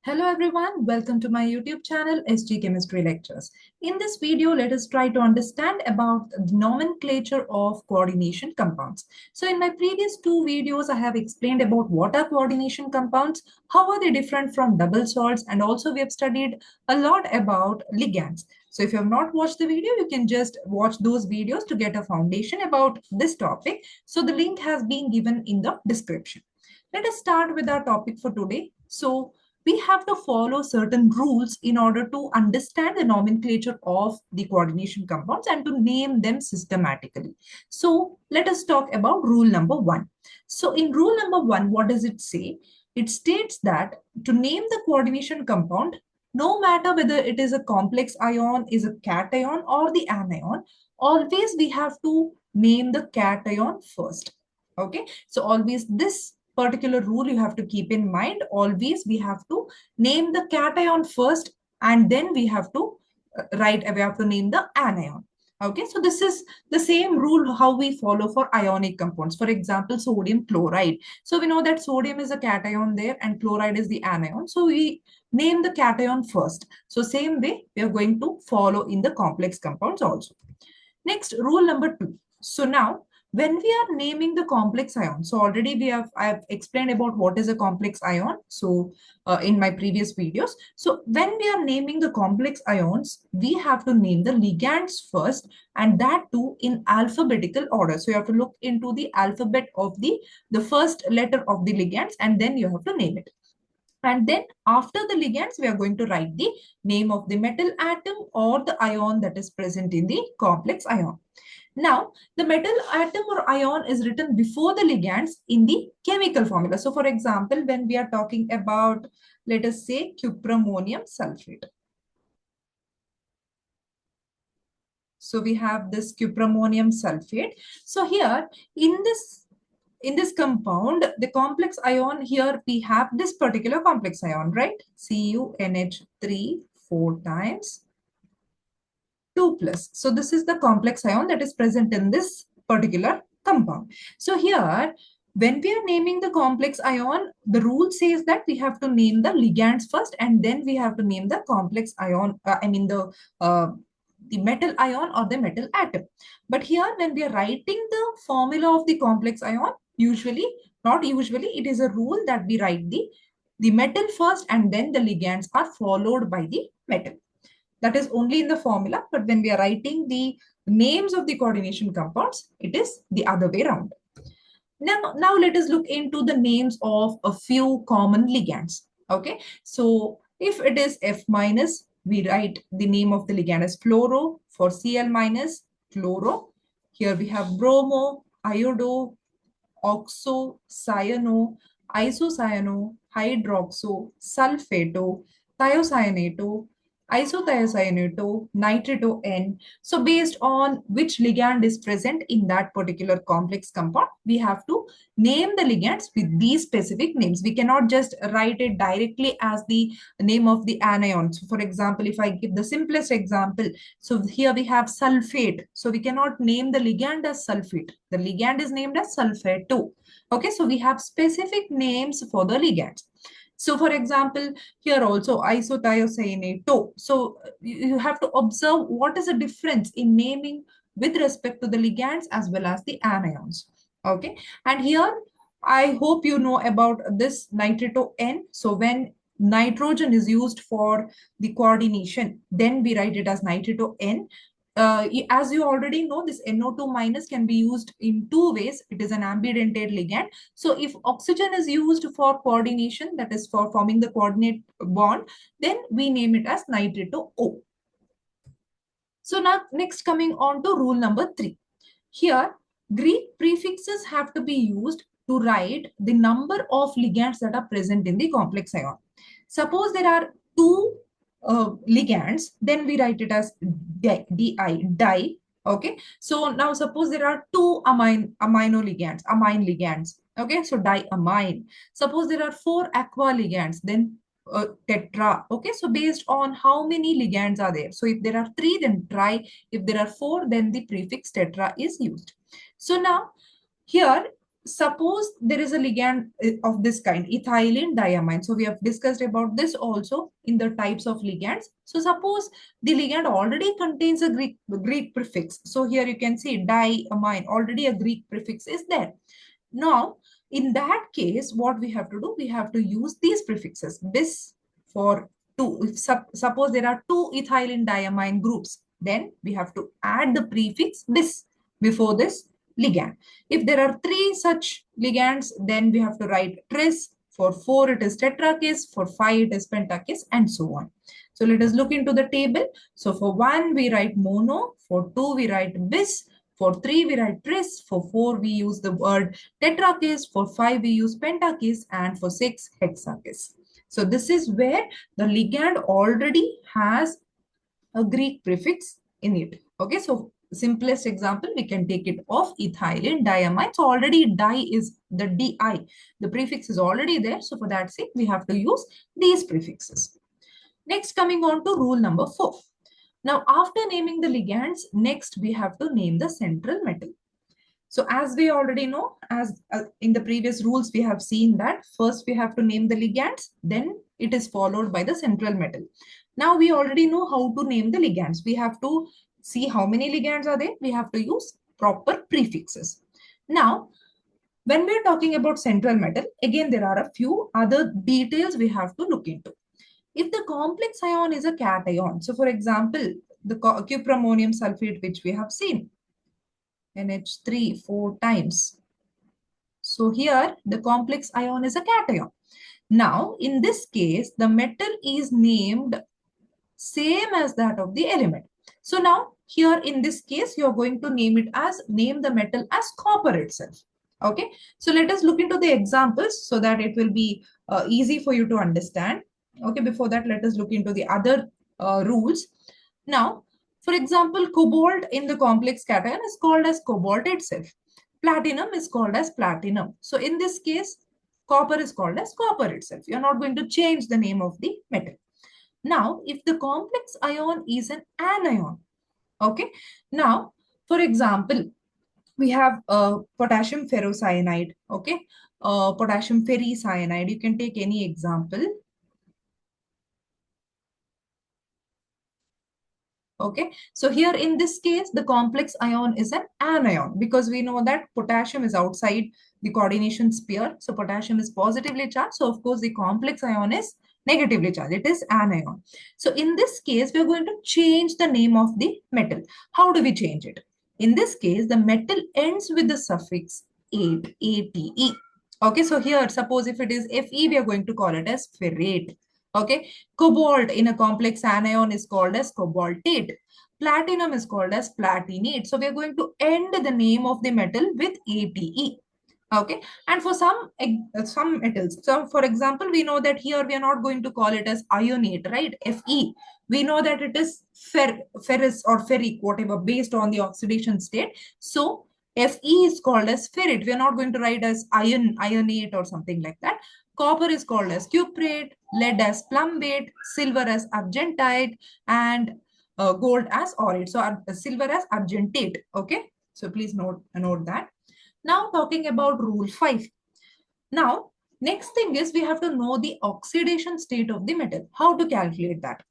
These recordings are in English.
Hello everyone, welcome to my YouTube channel SGKmistry Lectures. In this video, let us try to understand about the nomenclature of coordination compounds. So in my previous two videos, I have explained about what are coordination compounds, how are they different from double salts, and also we have studied a lot about ligands. So if you have not watched the video, you can just watch those videos to get a foundation about this topic. So the link has been given in the description. Let us start with our topic for today. So we have to follow certain rules in order to understand the nomenclature of the coordination compounds and to name them systematically. So let us talk about rule number one. So in rule number one, what does it say? It states that to name the coordination compound, no matter whether it is a complex ion, is a cation or the anion, always we have to name the cation first. Okay, so always this particular rule you have to keep in mind. Always we have to name the cation first, and then we have to we have to name the anion. Okay, so this is the same rule how we follow for ionic compounds. For example, sodium chloride. So we know that sodium is a cation there and chloride is the anion. So we name the cation first. So same way we are going to follow in the complex compounds also. Next, rule number two. So now, when we are naming the complex ion, so already I have explained about what is a complex ion. So in my previous videos. So when we are naming the complex ions, we have to name the ligands first, and that too in alphabetical order. So you have to look into the alphabet of the first letter of the ligands, and then you have to name it. And then after the ligands, we are going to write the name of the metal atom or the ion that is present in the complex ion. Now, the metal atom or ion is written before the ligands in the chemical formula. So, for example, when we are talking about, let us say, cuprammonium sulfate. So, we have this cuprammonium sulfate. So, here in this compound, the complex ion, here we have this particular complex ion, right? CuNH3 4 times 2 plus. So this is the complex ion that is present in this particular compound. So here, when we are naming the complex ion, the rule says that we have to name the ligands first, and then we have to name the complex ion, the metal ion or the metal atom. But here, when we are writing the formula of the complex ion, usually, not usually, it is a rule that we write the metal first and then the ligands are followed by the metal. That is only in the formula, but when we are writing the names of the coordination compounds, it is the other way around. Now let us look into the names of a few common ligands. Okay, so if it is F minus, we write the name of the ligand as fluoro. For Cl minus, chloro. Here we have bromo, iodo, oxo, cyano, isocyano, hydroxo, sulfato, thiocyanato, isothiocyanato, nitrato N. So based on which ligand is present in that particular complex compound, we have to name the ligands with these specific names. We cannot just write it directly as the name of the anion. So for example, if I give the simplest example, so here we have sulfate. So we cannot name the ligand as sulfate. The ligand is named as sulfato. Okay, so we have specific names for the ligands. So for example, here also isothiocyanato. So you have to observe what is the difference in naming with respect to the ligands as well as the anions. Okay, and here I hope you know about this nitrato N. So when nitrogen is used for the coordination, then we write it as nitrato N. As you already know, this NO2 minus can be used in two ways. It is an ambidentate ligand. So if oxygen is used for coordination, that is for forming the coordinate bond, then we name it as nitrato O. So now next coming on to rule number 3. Here, Greek prefixes have to be used to write the number of ligands that are present in the complex ion. Suppose there are two ligands, then we write it as di. Okay, so now suppose there are two amine ligands. Okay, so diamine. Suppose there are 4 aqua ligands, then tetra. Okay, so based on how many ligands are there. So if there are 3, then tri. If there are 4, then the prefix tetra is used. So now here suppose there is a ligand of this kind, ethylene diamine. So we have discussed about this also in the types of ligands. So suppose the ligand already contains a Greek prefix. So here you can see diamine, already a Greek prefix is there. Now, in that case, what we have to do, we have to use these prefixes. This for two. If suppose there are two ethylene diamine groups, then we have to add the prefix bis before this ligand. If there are three such ligands, then we have to write tris. For four, it is tetrakis. For five, it is pentakis, and so on. So let us look into the table. So for one, we write mono. For two, we write bis. For three, we write tris. For four, we use the word tetrakis. For five, we use pentakis. And for six, hexakis. So this is where the ligand already has a Greek prefix in it. Okay, so simplest example, we can take it of ethylene diamine. So already di is the di. The prefix is already there. So for that sake, we have to use these prefixes. Next, coming on to rule number 4. Now, after naming the ligands, next we have to name the central metal. So as we already know, as in the previous rules, we have seen that first we have to name the ligands, then it is followed by the central metal. Now we already know how to name the ligands. We have to see how many ligands are there. We have to use proper prefixes. Now, when we're talking about central metal, again, there are a few other details we have to look into. If the complex ion is a cation, so for example, the cuprammonium sulfate, which we have seen, NH3 4 times. So here the complex ion is a cation. Now in this case, the metal is named same as that of the element. So now here in this case, you're going to name the metal as copper itself. Okay, so let us look into the examples so that it will be easy for you to understand. Okay, before that, let us look into the other rules. Now, for example, cobalt in the complex cation is called as cobalt itself. Platinum is called as platinum. So in this case, copper is called as copper itself. You're not going to change the name of the metal. Now, if the complex ion is an anion, okay. Now, for example, we have potassium ferrocyanide, okay, potassium ferricyanide. You can take any example. Okay, so here in this case, the complex ion is an anion because we know that potassium is outside the coordination sphere. So potassium is positively charged. So of course, the complex ion is negatively charged. It is anion. So in this case, we're going to change the name of the metal. How do we change it? In this case, the metal ends with the suffix ate, ate. Okay, so here, suppose if it is Fe, we are going to call it as ferrate. Okay, cobalt in a complex anion is called as cobaltate. Platinum is called as platinate. So we are going to end the name of the metal with ate. Okay, and for some metals, so for example, we know that here we are not going to call it as ionate, right? Fe. We know that it is ferrous or ferric, whatever, based on the oxidation state. So Fe is called as ferrite. We are not going to write as ionate or something like that. Copper is called as cuprate, lead as plumbate, silver as argentite, and gold as aurate. So silver as argentate. Okay, so please note that. Now talking about rule 5. Now, next thing is we have to know the oxidation state of the metal. How to calculate that?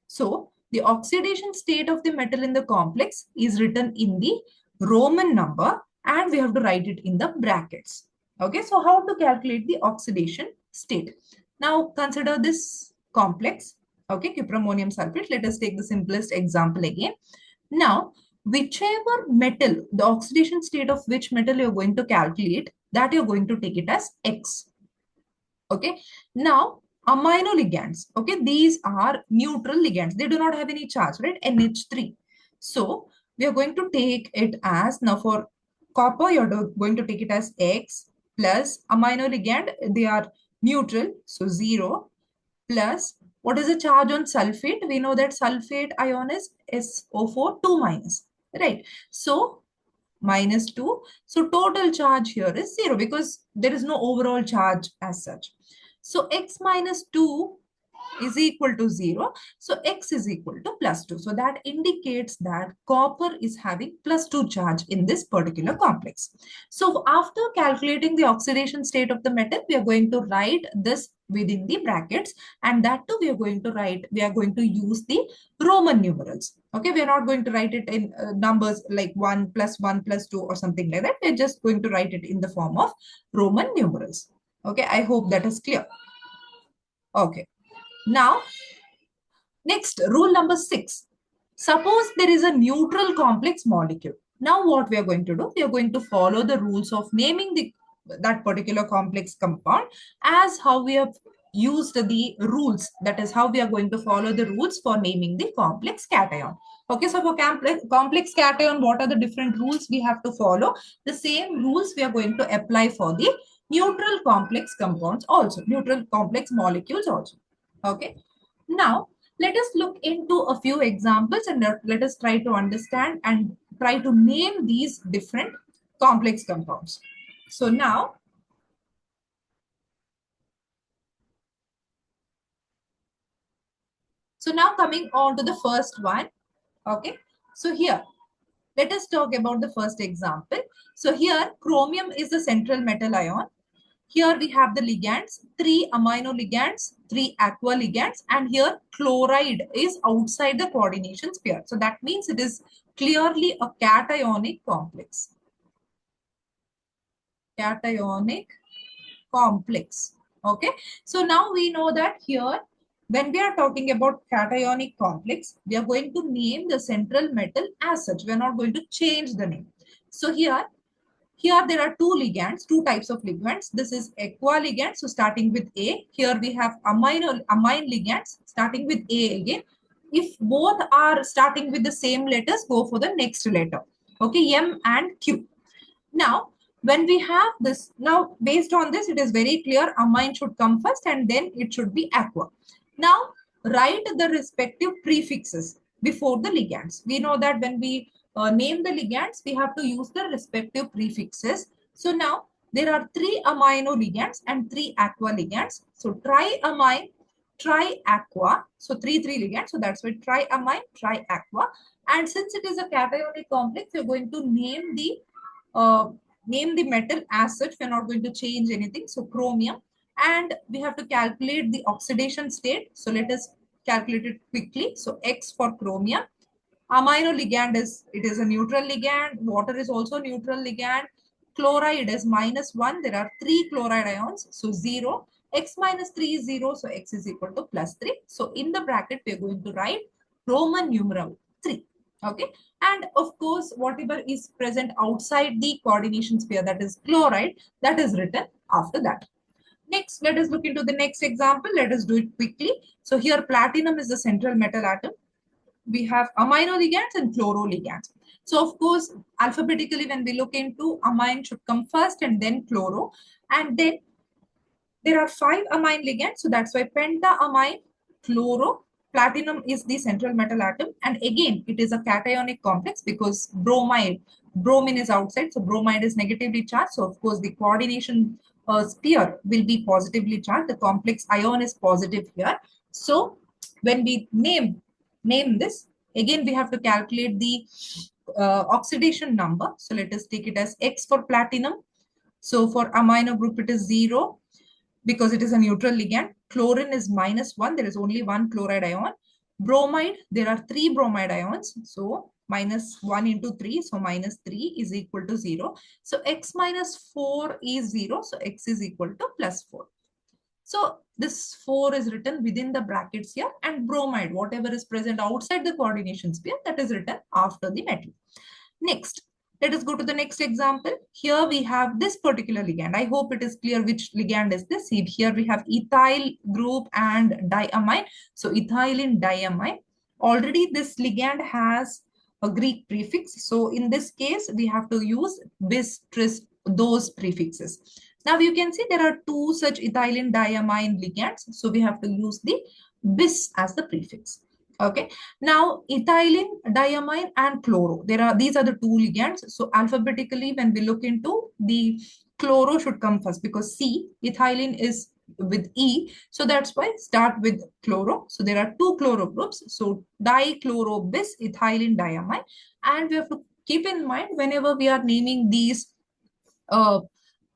So, the oxidation state of the metal in the complex is written in the Roman number and we have to write it in the brackets. Okay, so how to calculate the oxidation state? Now, consider this complex. Okay, cuprammonium sulfate. Let us take the simplest example again. Now, whichever metal, the oxidation state of which metal you're going to calculate, that you're going to take it as X. Okay. Now, amino ligands. Okay. These are neutral ligands. They do not have any charge, right? NH3. So, we are going to take it as, now for copper, you're going to take it as X plus amino ligand. They are neutral. So, 0 plus what is the charge on sulfate? We know that sulfate ion is SO4 2 minus, right? So minus 2. So total charge here is 0 because there is no overall charge as such. So X minus 2 is equal to 0. So X is equal to plus 2. So that indicates that copper is having plus 2 charge in this particular complex. So after calculating the oxidation state of the metal, we are going to write this within the brackets, and that too we are going to use the Roman numerals. Okay, we are not going to write it in numbers like 1 plus 1 plus 2 or something like that. We're just going to write it in the form of Roman numerals. Okay, I hope that is clear. Okay. Now, next, rule number 6. Suppose there is a neutral complex molecule. Now, what we are going to do? We are going to follow the rules of naming that particular complex compound as how we have used the rules. That is how we are going to follow the rules for naming the complex cation. Okay, so for complex cation, what are the different rules we have to follow? The same rules we are going to apply for the neutral complex compounds also, neutral complex molecules also. Okay. Now, let us look into a few examples and let us try to understand and try to name these different complex compounds. So now, coming on to the first one. Okay. So here, let us talk about the first example. So here, chromium is the central metal ion. Here we have the ligands, 3 amino ligands, 3 aqua ligands, and here chloride is outside the coordination sphere. So that means it is clearly a cationic complex. Cationic complex. Okay. So now we know that here, when we are talking about cationic complex, we are going to name the central metal as such. We are not going to change the name. So here there are two types of ligands. This is aqua ligand, so starting with A. Here we have amine ligands starting with A again. If both are starting with the same letters, go for the next letter. Okay, M and Q. Now, when we have this, now based on this, it is very clear amine should come first and then it should be aqua. Now, write the respective prefixes before the ligands. We know that when we name the ligands, we have to use the respective prefixes. So now, there are 3 amino ligands and 3 aqua ligands. So triamine, triaqua. So 3 ligands. So that's why triamine, triaqua. And since it is a cationic complex, we're going to name the metal as such. We're not going to change anything. So chromium, and we have to calculate the oxidation state. So let us calculate it quickly. So X for chromium. Amino ligand is a neutral ligand. Water is also neutral ligand. Chloride is -1. There are 3 chloride ions. So 0. X minus 3 is 0. So X is equal to +3. So in the bracket, we are going to write Roman numeral 3. Okay. And of course, whatever is present outside the coordination sphere, that is chloride, that is written after that. Next, let us look into the next example. Let us do it quickly. So here platinum is the central metal atom. We have amino ligands and chloro ligands. So of course, alphabetically, when we look into amine should come first and then chloro. And then there are 5 amine ligands. So that's why pentaamine, chloro, platinum is the central metal atom. And again, it is a cationic complex because bromine is outside. So bromide is negatively charged. So of course, the coordination sphere will be positively charged. The complex ion is positive here. So when we name this, again, we have to calculate the oxidation number. So let us take it as X for platinum. So for amino group, it is 0 because it is a neutral ligand. Chlorine is -1. There is only 1 chloride ion. Bromide, there are 3 bromide ions. So -1 into 3. So -3 is equal to 0. So X minus 4 is 0. So X is equal to +4. So this 4 is written within the brackets here, and bromide, whatever is present outside the coordination sphere, that is written after the metal. Next, let us go to the next example. Here we have this particular ligand. I hope it is clear which ligand is this. See, here we have ethyl group and diamine. So ethylene diamine. Already this ligand has a Greek prefix. So in this case, we have to use bis, tris, those prefixes. Now you can see there are 2 such ethylene diamine ligands. So we have to use the bis as the prefix. Okay. Now ethylene, diamine, and chloro. These are the 2 ligands. So alphabetically, when we look into the chloro should come first because C, ethylene is with E. So that's why start with chloro. So there are two chloro groups. So dichlorobis ethylene diamine. And we have to keep in mind whenever we are naming these uh,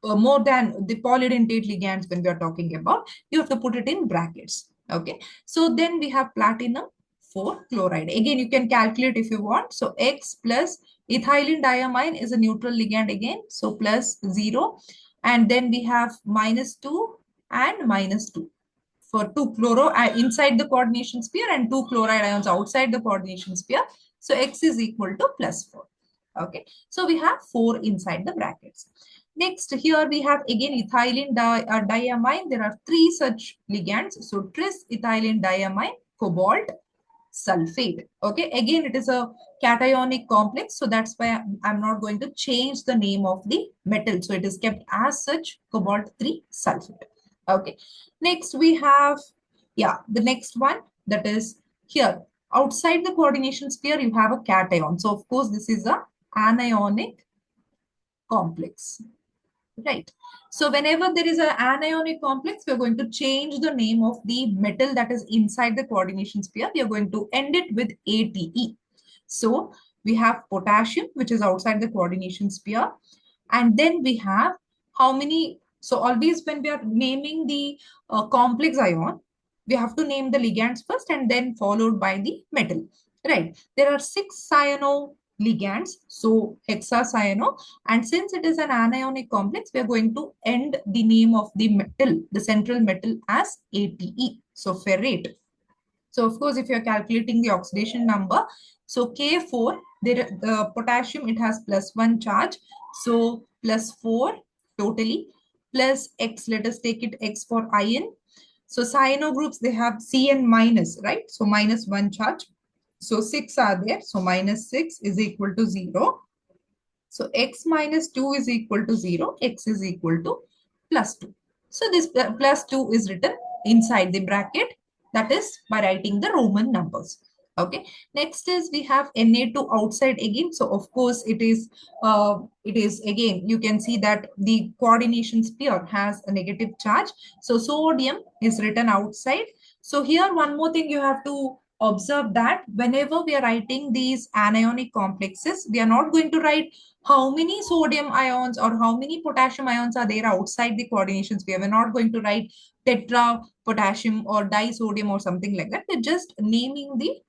more than the polydentate ligands when we are talking about, you have to put it in brackets. Okay. So then we have platinum 4 chloride. Again, you can calculate if you want. So X plus ethylene diamine is a neutral ligand again. So plus 0. And then we have minus 2 and minus 2 for 2 chloro inside the coordination sphere and 2 chloride ions outside the coordination sphere. So X is equal to plus 4. Okay. So we have 4 inside the brackets. Next, here we have again ethylene diamine. There are 3 such ligands. So tris ethylene diamine, cobalt, sulfate. Okay, again it is a cationic complex, so that's why I'm not going to change the name of the metal. So it is kept as such, cobalt 3 sulfate. Okay, next we have, yeah, the next one, that is here outside the coordination sphere you have a cation. So of course this is a anionic complex. Right. So whenever there is an anionic complex, we are going to change the name of the metal that is inside the coordination sphere. We are going to end it with ATE. So we have potassium, which is outside the coordination sphere. And then we have how many? So always when we are naming the complex ion, we have to name the ligands first and then followed by the metal. Right. There are 6 cyano ligands. So hexacyano. And since it is an anionic complex, we are going to end the name of the metal, the central metal, as ATE. So ferrate. So of course, if you're calculating the oxidation number, so K4, the potassium, it has +1 charge. So +4 totally, plus X, let us take it X for iron. So cyano groups, they have Cn minus, right? So -1 charge. So 6 are there. So -6 is equal to 0. So X minus 2 is equal to 0. X is equal to +2. So this +2 is written inside the bracket. That is by writing the Roman numbers. Okay. Next is we have Na2 outside again. So of course it is again, you can see that the coordination sphere has a negative charge. So sodium is written outside. So here one more thing you have to observe, that whenever we are writing these anionic complexes, we are not going to write how many sodium ions or how many potassium ions are there outside the coordination sphere. We're not going to write tetra potassium or disodium or something like that. We're just naming the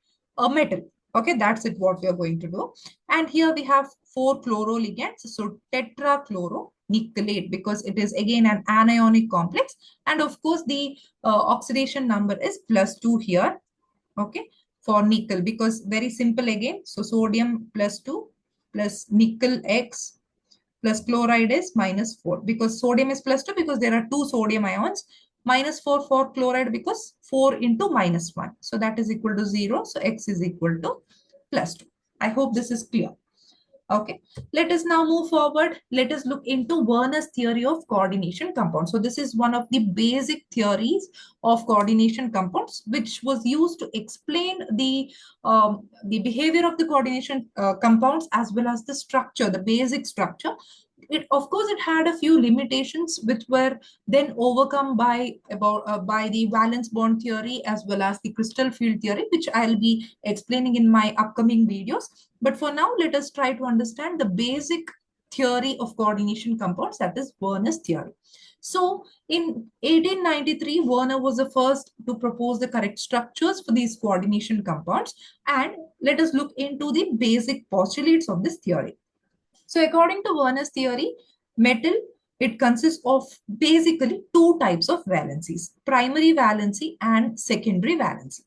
metal. Okay, that's it what we are going to do. And here we have 4 chloro ligands. So tetrachloronickelate, because it is again an anionic complex. And of course, the oxidation number is +2 here. Okay, for nickel, because very simple again. So sodium +2 plus nickel X plus chloride is -4, because sodium is +2 because there are 2 sodium ions, -4 for chloride because 4 into -1. So that is equal to 0. So X is equal to +2. I hope this is clear. Okay, let us now move forward. Let us look into Werner's theory of coordination compounds. So this is one of the basic theories of coordination compounds, which was used to explain the behavior of the coordination compounds as well as the structure, the basic structure. Of course, it had a few limitations which were then overcome by the valence bond theory as well as the crystal field theory, which I'll be explaining in my upcoming videos. But for now, let us try to understand the basic theory of coordination compounds, that is Werner's theory. So in 1893, Werner was the first to propose the correct structures for these coordination compounds. And let us look into the basic postulates of this theory. So according to Werner's theory, metal, it consists of basically 2 types of valencies, primary valency and secondary valency.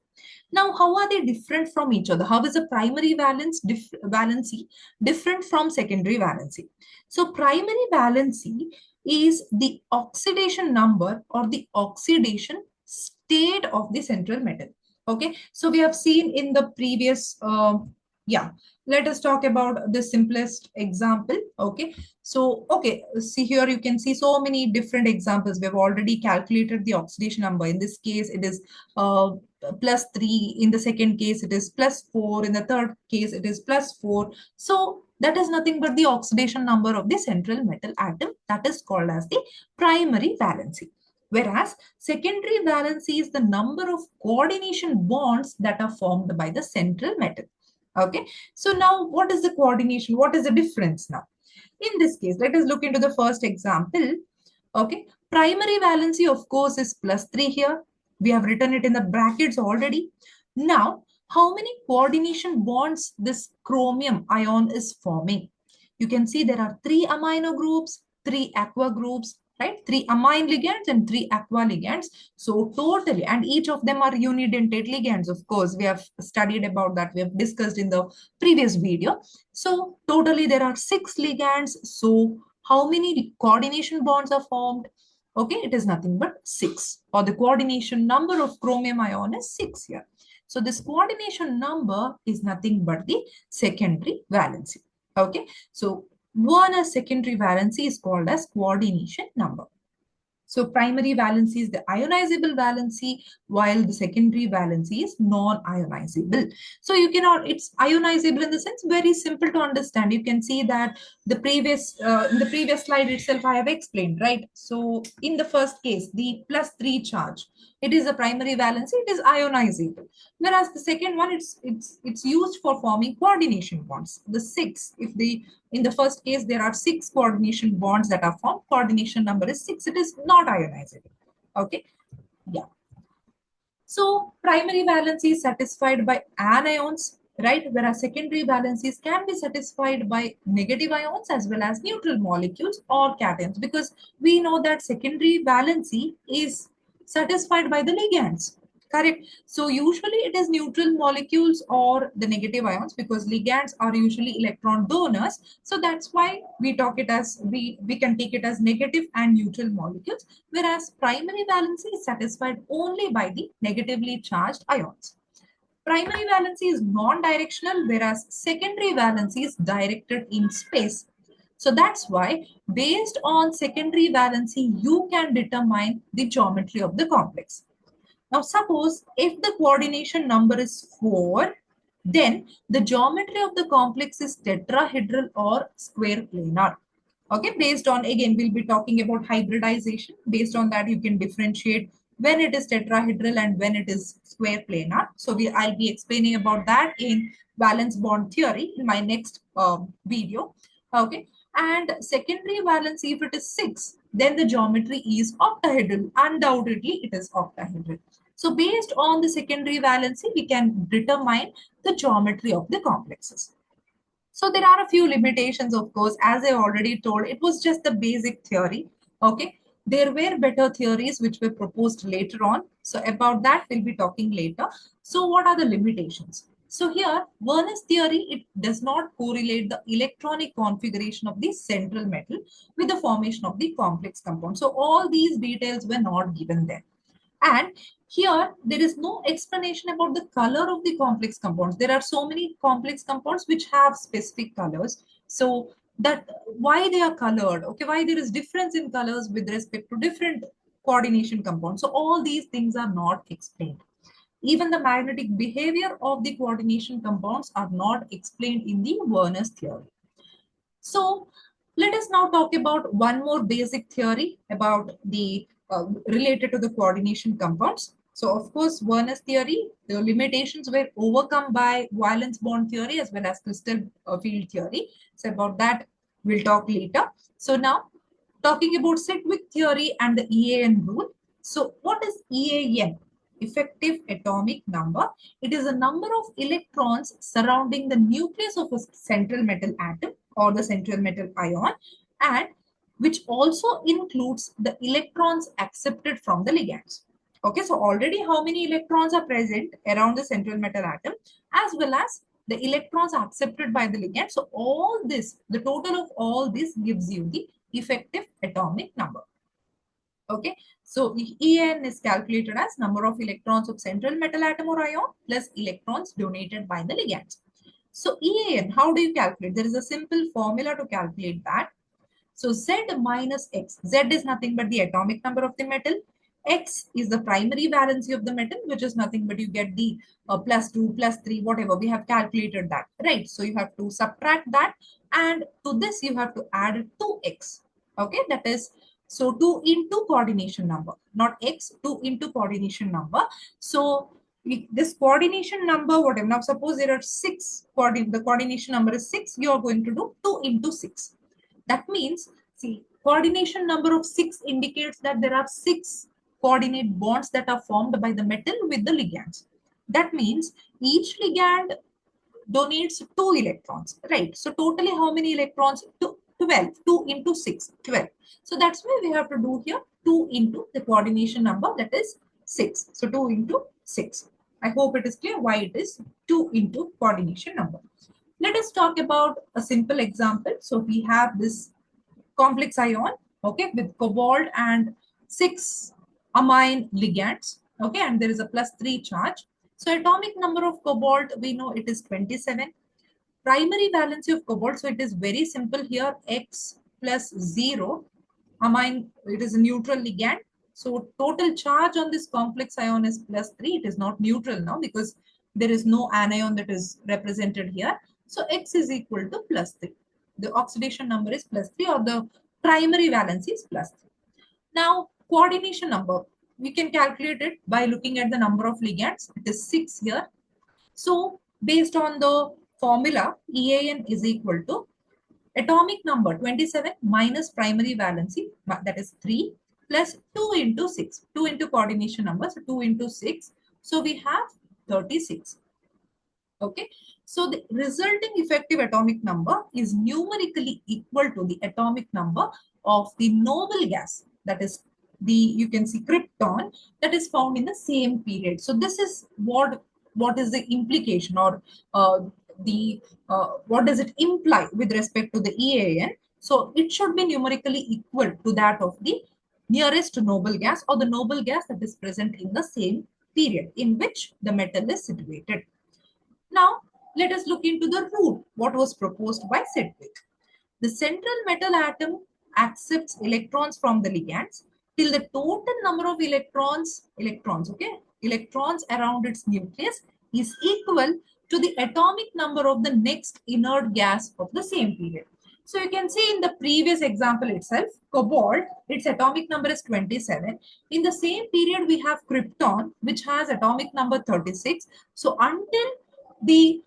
Now, how are they different from each other? How is a primary valency different from secondary valency? So primary valency is the oxidation number or the oxidation state of the central metal. Okay, so we have seen in the previous yeah, let us talk about the simplest example. Okay, so okay, see here you can see so many different examples. We have already calculated the oxidation number. In this case it is +3, in the second case it is +4, in the third case it is +4. So that is nothing but the oxidation number of the central metal atom, that is called as the primary valency. Whereas secondary valency is the number of coordination bonds that are formed by the central metal. Okay, so now what is the coordination? What is the difference now? In this case, let us look into the first example. Okay, primary valency, of course, is +3 here. We have written it in the brackets already. Now, how many coordination bonds this chromium ion is forming? You can see there are 3 amino groups, 3 aqua groups, right? 3 amine ligands and 3 aqua ligands. So totally, and each of them are unidentate ligands. Of course, we have studied about that. We have discussed in the previous video. So totally there are 6 ligands. So how many coordination bonds are formed? Okay, it is nothing but 6, or the coordination number of chromium ion is 6 here. So this coordination number is nothing but the secondary valency. Okay, so Werner secondary valency is called as coordination number. So primary valency is the ionizable valency, while the secondary valency is non-ionizable. So you cannot, it's ionizable in the sense very simple to understand. You can see that the previous in the previous slide itself I have explained, right? So in the first case, the +3 charge, it is a primary valency, it is ionizable. Whereas the second one, it's used for forming coordination bonds. The 6, if the in the first case, there are 6 coordination bonds that are formed. Coordination number is 6. It is not ionizable. Okay. Yeah. So primary valency is satisfied by anions, right? Whereas secondary valencies can be satisfied by negative ions as well as neutral molecules or cations, because we know that secondary valency is satisfied by the ligands. Correct. So usually it is neutral molecules or the negative ions, because ligands are usually electron donors. So that's why we talk it as, we can take it as negative and neutral molecules, whereas primary valency is satisfied only by the negatively charged ions. Primary valency is non-directional, whereas secondary valency is directed in space. So that's why based on secondary valency, you can determine the geometry of the complex. Now, suppose if the coordination number is 4, then the geometry of the complex is tetrahedral or square planar. Okay, based on, again, we'll be talking about hybridization. Based on that, you can differentiate when it is tetrahedral and when it is square planar. So I'll be explaining about that in valence bond theory in my next video. Okay, and secondary valency, if it is 6, then the geometry is octahedral. Undoubtedly, it is octahedral. So based on the secondary valency, we can determine the geometry of the complexes. So there are a few limitations, of course, as I already told, it was just the basic theory. Okay. There were better theories which were proposed later on. So about that, we'll be talking later. So what are the limitations? So here, Werner's theory, it does not correlate the electronic configuration of the central metal with the formation of the complex compound. So all these details were not given there. And here, there is no explanation about the color of the complex compounds. There are so many complex compounds which have specific colors. So that why they are colored, okay, why there is difference in colors with respect to different coordination compounds. So all these things are not explained. Even the magnetic behavior of the coordination compounds are not explained in the Werner's theory. So let us now talk about one more basic theory about the related to the coordination compounds. So of course, Werner's theory, the limitations were overcome by valence bond theory as well as crystal field theory. So about that, we'll talk later. So now talking about Sedgwick theory and the EAN rule. So what is EAN? Effective atomic number. It is a number of electrons surrounding the nucleus of a central metal atom or the central metal ion, and which also includes the electrons accepted from the ligands. Okay, so already how many electrons are present around the central metal atom as well as the electrons accepted by the ligand. So all this, the total of all this gives you the effective atomic number. Okay, so EAN is calculated as number of electrons of central metal atom or ion plus electrons donated by the ligands. So EAN, how do you calculate? There is a simple formula to calculate that. So Z minus X. Z is nothing but the atomic number of the metal. X is the primary valency of the metal, which is nothing but you get the +2, +3, whatever. We have calculated that, right? So you have to subtract that. And to this, you have to add 2x. Okay, that is So 2 into coordination number, not X, 2 into coordination number. So this coordination number, whatever, now suppose there are 6, the coordination number is 6, you are going to do 2 into 6. That means, see, coordination number of 6 indicates that there are 6 coordinate bonds that are formed by the metal with the ligands. That means each ligand donates 2 electrons, right? So totally how many electrons? 12. 2 into 6, 12. So that's why we have to do here 2 into the coordination number, that is 6. So 2 into 6. I hope it is clear why it is 2 into coordination number. Let us talk about a simple example. So we have this complex ion, okay, with cobalt and 6 amine ligands, okay, and there is a +3 charge. So atomic number of cobalt, we know it is 27. Primary valency of cobalt, so it is very simple here, X plus 0. Amine, it is a neutral ligand. So total charge on this complex ion is +3. It is not neutral now because there is no anion that is represented here. So X is equal to +3. The oxidation number is +3, or the primary valency is +3. Now, coordination number, we can calculate it by looking at the number of ligands. It is 6 here. So based on the formula, EAN is equal to atomic number 27 minus primary valency, that is 3, plus 2 into 6. 2 into coordination number, so 2 into 6. So we have 36. Okay, so the resulting effective atomic number is numerically equal to the atomic number of the noble gas, that is the, you can see, krypton, that is found in the same period. So this is what is the implication, or what does it imply with respect to the EAN? So it should be numerically equal to that of the nearest noble gas, or the noble gas that is present in the same period in which the metal is situated. Now, let us look into the rule, what was proposed by Sedgwick. The central metal atom accepts electrons from the ligands till the total number of electrons around its nucleus is equal to the atomic number of the next inert gas of the same period. So you can see in the previous example itself, cobalt, its atomic number is 27. In the same period, we have krypton, which has atomic number 36. So until the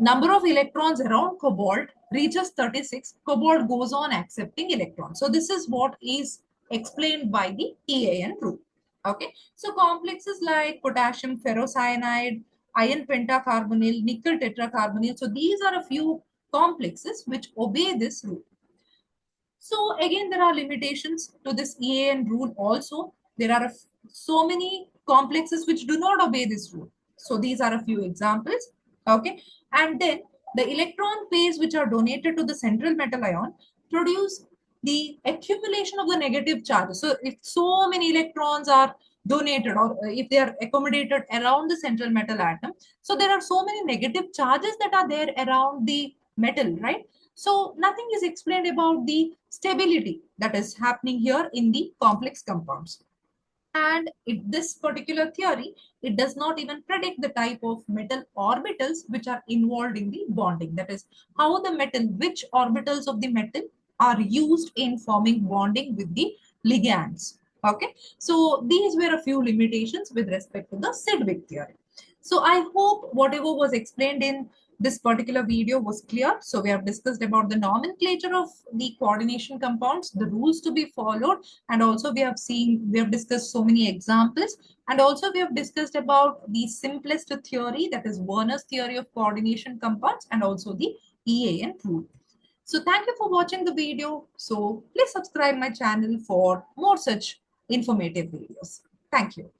number of electrons around cobalt reaches 36, cobalt goes on accepting electrons. So this is what is explained by the EAN rule. Okay, so complexes like potassium ferrocyanide, iron pentacarbonyl, nickel tetracarbonyl. So these are a few complexes which obey this rule. So again, there are limitations to this EAN rule also. There are so many complexes which do not obey this rule. So these are a few examples. Okay, and then the electron pairs which are donated to the central metal ion produce the accumulation of the negative charges. So if so many electrons are donated, or if they are accommodated around the central metal atom, so there are so many negative charges that are there around the metal, right? So nothing is explained about the stability that is happening here in the complex compounds. And this particular theory, it does not even predict the type of metal orbitals which are involved in the bonding. That is, how the metal, which orbitals of the metal are used in forming bonding with the ligands. Okay, so these were a few limitations with respect to the Sedgwick theory. So I hope whatever was explained in this particular video was clear. So we have discussed about the nomenclature of the coordination compounds, the rules to be followed, and also we have discussed so many examples, and also we have discussed about the simplest theory, that is Werner's theory of coordination compounds, and also the EAN rule. So thank you for watching the video. So please subscribe my channel for more such informative videos. Thank you.